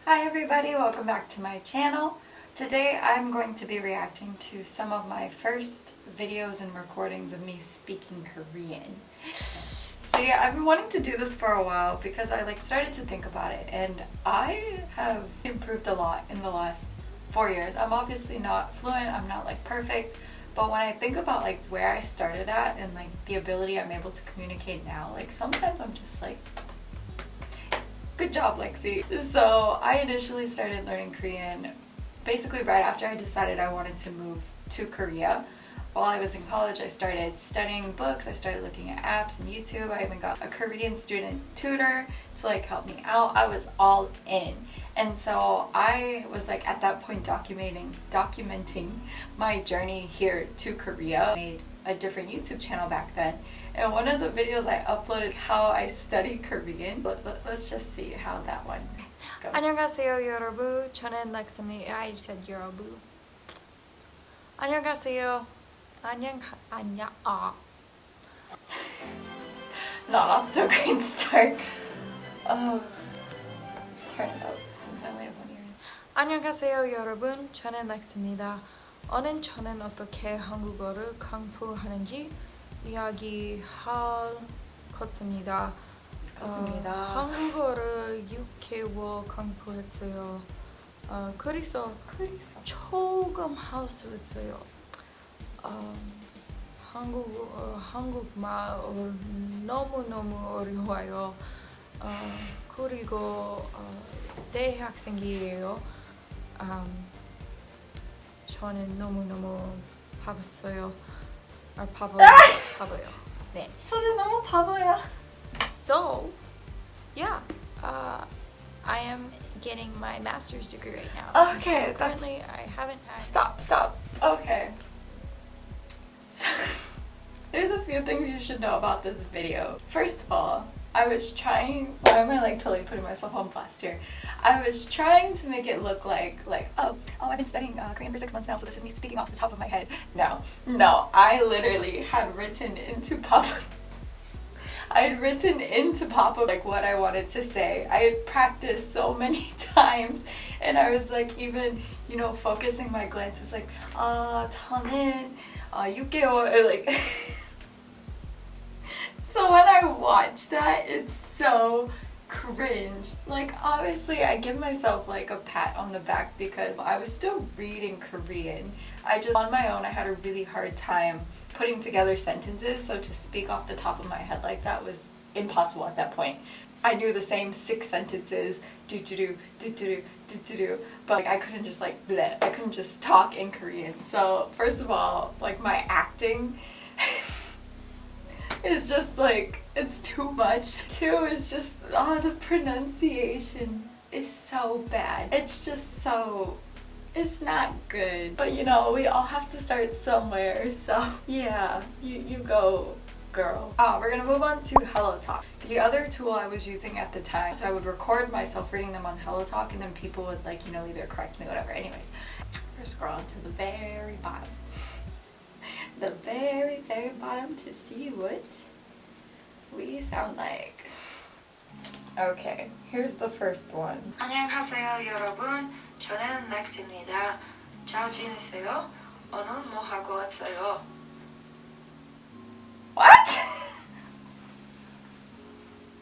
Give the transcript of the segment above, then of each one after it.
Hi everybody, welcome back to my channel. Today I'm going to be reacting to some of my first videos and recordings of me speaking Korean. See, I've been wanting to do this for a while because I started to think about it, and I have improved a lot in the last 4 years. I'm obviously not fluent, I'm not perfect, but when I think about where I started at and the ability I'm able to communicate now, sometimes I'm just good job, Lexi. So I initially started learning Korean basically right after I decided I wanted to move to Korea. While I was in college, I started studying books, I started looking at apps and YouTube. I even got a Korean student tutor to help me out. I was all in. And so I was at that point documenting my journey here to Korea. I made a different YouTube channel back then. And one of the videos I uploaded how I study Korean. Let's just see how that one goes. 안녕하세요 여러분. 저는 렉스입니다. I said 여러분. 안녕하세요. Not off to a great start. Oh, turn it up since I only have one ear. 안녕하세요 여러분. 저는 렉스입니다. 오늘 저는 어떻게 한국어를 강구하는지 이야기할 것입니다. 한국어를 6개월 강구했어요. 그래서 조금 할 수 있어요. 한국말 너무너무 어려워요. 그리고 대학생이에요. 저는 너무너무 바빴어요. 바빠요. 네. 저는 너무 바보야. So, yeah, I am getting my master's degree right now. Okay, currently I haven't had. Stop. Okay. So, there's a few things you should know about this video. First of all, I was trying. Why am I totally putting myself on blast here? I was trying to make it look like oh I've been studying Korean for 6 months now, so this is me speaking off the top of my head. No, I literally had written into Papa. I had written into Papa what I wanted to say. I had practiced so many times, and I was even focusing my glance was 저는 6개월 So when I watch that, it's so cringe. Obviously I give myself a pat on the back because I was still reading Korean. On my own, I had a really hard time putting together sentences, so to speak off the top of my head like that was impossible at that point. I knew the same 6 sentences, but I couldn't just bleh. I couldn't just talk in Korean. So first of all, my acting it's just it's too much. 2 is just the pronunciation is so bad. It's just so, it's not good. But we all have to start somewhere, so yeah, you go, girl. We're gonna move on to HelloTalk. The other tool I was using at the time, so I would record myself reading them on HelloTalk, and then people would either correct me, whatever. Anyways, we're scrolling to the very bottom. The very bottom to see what we sound like. Okay, here's the first one. 안녕하세요 여러분. 저는 렉스입니다. 잘 지내세요? 오늘 뭐 하고 왔어요? What?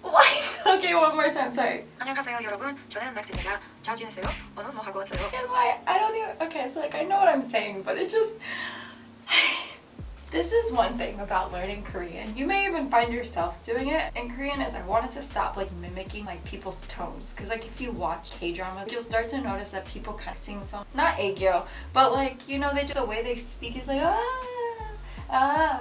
What? Okay, one more time, sorry. 안녕하세요 여러분. 저는 렉스입니다. 잘 지내세요? 오늘 뭐 하고 왔어요? And I don't even, okay, so I know what I'm saying, but it just, this is one thing about learning Korean. You may even find yourself doing it in Korean, is I wanted to stop mimicking people's tones, because if you watch K-dramas, you'll start to notice that people kind of sing so, not aegyo, but they just, the way they speak is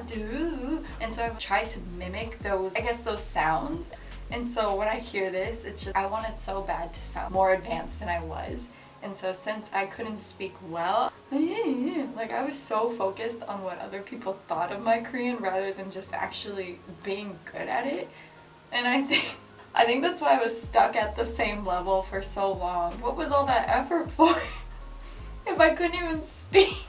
do, and so I tried to mimic those sounds. And so when I hear this, it's just, I wanted so bad to sound more advanced than I was. And so since I couldn't speak well, I was so focused on what other people thought of my Korean rather than just actually being good at it. And I think that's why I was stuck at the same level for so long. What was all that effort for if I couldn't even speak?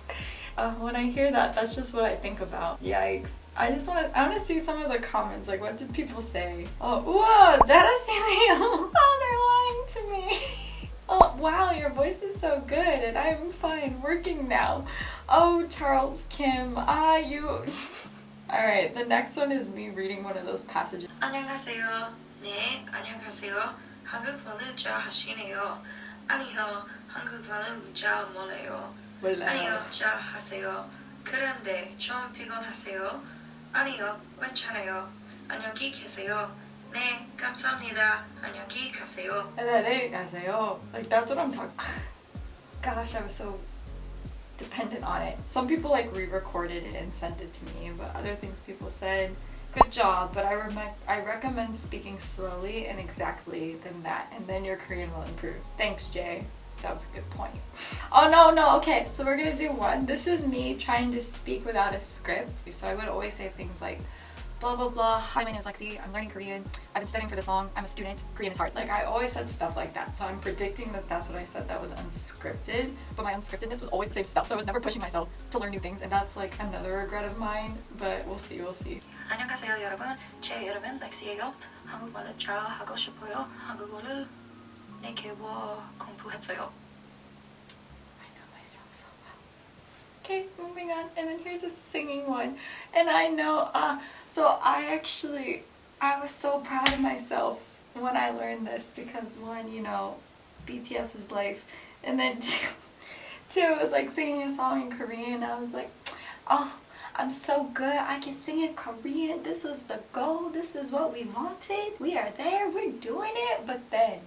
When I hear that, that's just what I think about. Yikes. I want to see some of the comments. What did people say? Oh, 우와, 잘하시네요. Oh, they're lying to me. Oh, wow, your voice is so good and I'm fine working now. Oh, Charles Kim, you... Alright, the next one is me reading one of those passages. 안녕하세요. 네, 안녕하세요. 한국어는 잘 하시네요. 아니요, 한국어는 잘 몰라요. 아니요, 잘 하세요. 그런데 좀 피곤하세요. 아니요, 괜찮아요. 안녕히 계세요. 네, 감사합니다. 안녕히 가세요. 네, 가세요. Like, that's what I'm talking... Gosh, I was so dependent on it. Some people like re-recorded it and sent it to me, but other things people said, good job, but I recommend speaking slowly and exactly than that, and then your Korean will improve. Thanks, Jay. That was a good point. Oh, no, okay, so we're gonna do one. This is me trying to speak without a script. So I would always say things like, blah, blah, blah. Hi, my name is Lexi. I'm learning Korean. I've been studying for this long. I'm a student. Korean is hard. Like, I always said stuff like that. So I'm predicting that that's what I said that was unscripted. But my unscriptedness was always the same stuff. So I was never pushing myself to learn new things. And that's like another regret of mine. But we'll see. 안녕하세요, 여러분. 제 이름은 렉시예요. 한국말을 잘 하고 싶어요. 한국어를 내게워 공부했어요. Okay, moving on. And then here's a singing one. And I know, so I was so proud of myself when I learned this because one, you know, BTS's life. And then two, it was like singing a song in Korean. I was like, oh, I'm so good. I can sing in Korean. This was the goal. This is what we wanted. We are there. We're doing it. But then,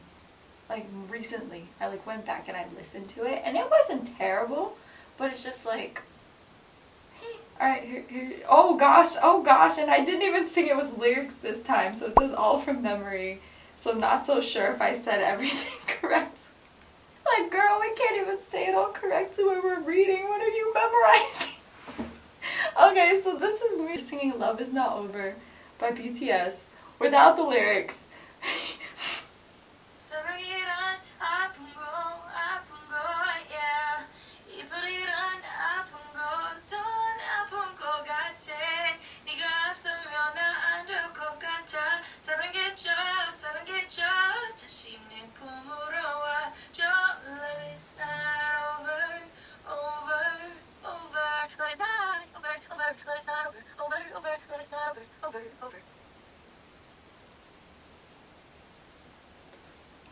like recently, I like went back and I listened to it. And it wasn't terrible. But it's just like, hey. Alright, here, oh gosh, and I didn't even sing it with lyrics this time, so it says all from memory. So I'm not so sure if I said everything correct. Like, girl, we can't even say it all correctly when we're reading. What are you memorizing? Okay, so this is me singing Love Is Not Over by BTS without the lyrics.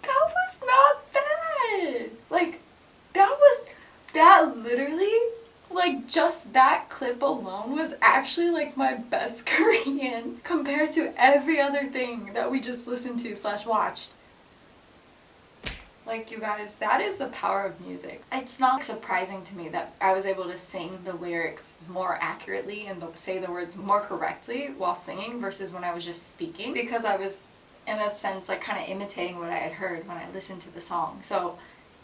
That was not bad. Like, that literally, like, just that clip alone was actually like my best Korean compared to every other thing that we just listened to / watched. Like, you guys, that is the power of music. It's not surprising to me that I was able to sing the lyrics more accurately and say the words more correctly while singing versus when I was just speaking, because I was, in a sense, like kind of imitating what I had heard when I listened to the song. So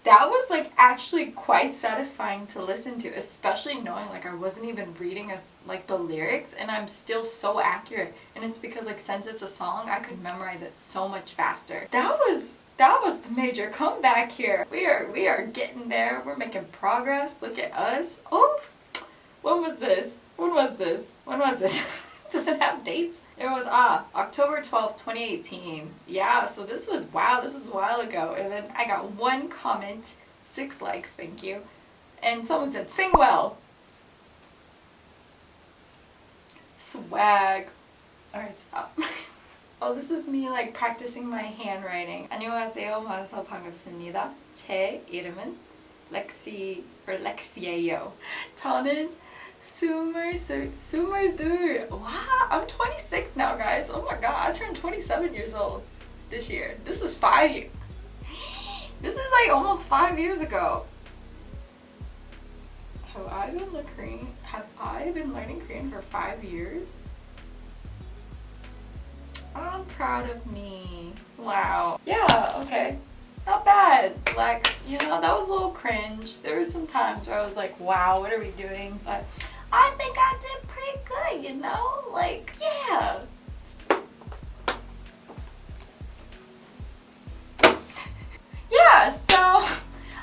that was like actually quite satisfying to listen to, especially knowing like I wasn't even reading like the lyrics and I'm still so accurate. And it's because like since it's a song, I could memorize it so much faster. That was the major comeback here. We are getting there. We're making progress. Look at us. Oh, when was this? Does it have dates? It was October 12th, 2018. Yeah, so this was a while ago. And then I got 1 comment, 6 likes, thank you. And someone said, sing well. Swag. Alright, stop. Oh, this is me like practicing my handwriting. 안녕하세요. 만나서 반갑습니다. 제 이름은 렉시예요. 저는 22. Wow, I'm 26 now, guys. Oh my god, I turned 27 years old this year. This is 5 years. This is like almost 5 years ago. Have I been learning Korean for 5 years? I'm proud of me. Wow. Yeah, okay. Not bad, Lex. You know, that was a little cringe. There were some times where I was like, wow, what are we doing? But I think I did pretty good, you know? Like, yeah. Yeah, so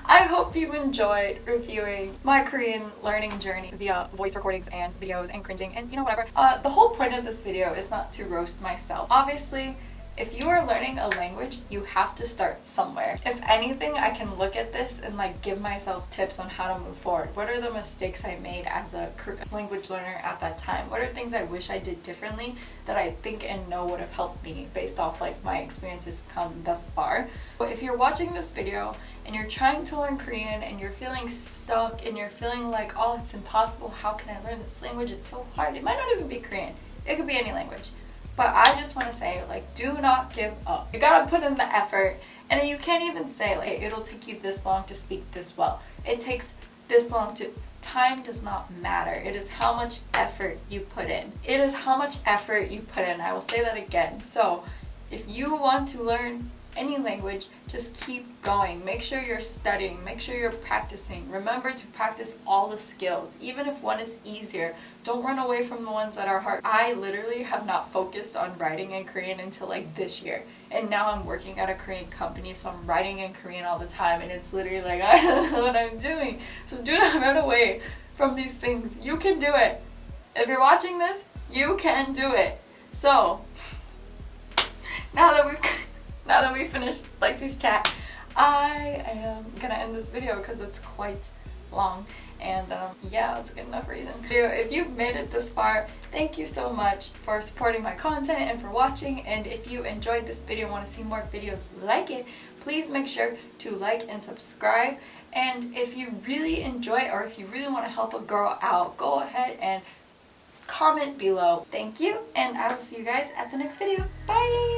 I hope you enjoyed reviewing my Korean learning journey via voice recordings and videos and cringing and, you know, whatever. The whole point of this video is not to roast myself. Obviously, if you are learning a language, you have to start somewhere. If anything, I can look at this and like give myself tips on how to move forward. What are the mistakes I made as a language learner at that time? What are things I wish I did differently that I think and know would have helped me based off like my experiences come thus far? But if you're watching this video and you're trying to learn Korean and you're feeling stuck and you're feeling like, oh, it's impossible, how can I learn this language? It's so hard. It might not even be Korean. It could be any language. But I just want to say, like, do not give up. You gotta put in the effort. And you can't even say, like, it'll take you this long to speak this well. It takes this long to... Time does not matter. It is how much effort you put in. It is how much effort you put in. I will say that again. So, if you want to learn any language, just keep going. Make sure you're studying. Make sure you're practicing. Remember to practice all the skills. Even if one is easier, don't run away from the ones that are hard. I literally have not focused on writing in Korean until like this year. And now I'm working at a Korean company, so I'm writing in Korean all the time, and it's literally like, I don't know what I'm doing. So do not run away from these things. You can do it. If you're watching this, you can do it. So, now that we've finished Lexi's chat, I am gonna end this video because it's quite long, and yeah, that's a good enough reason. If you've made it this far, thank you so much for supporting my content and for watching. And if you enjoyed this video and want to see more videos like it, please make sure to like and subscribe. And if you really enjoy it, or if you really want to help a girl out, go ahead and comment below. Thank you, and I will see you guys at the next video. Bye!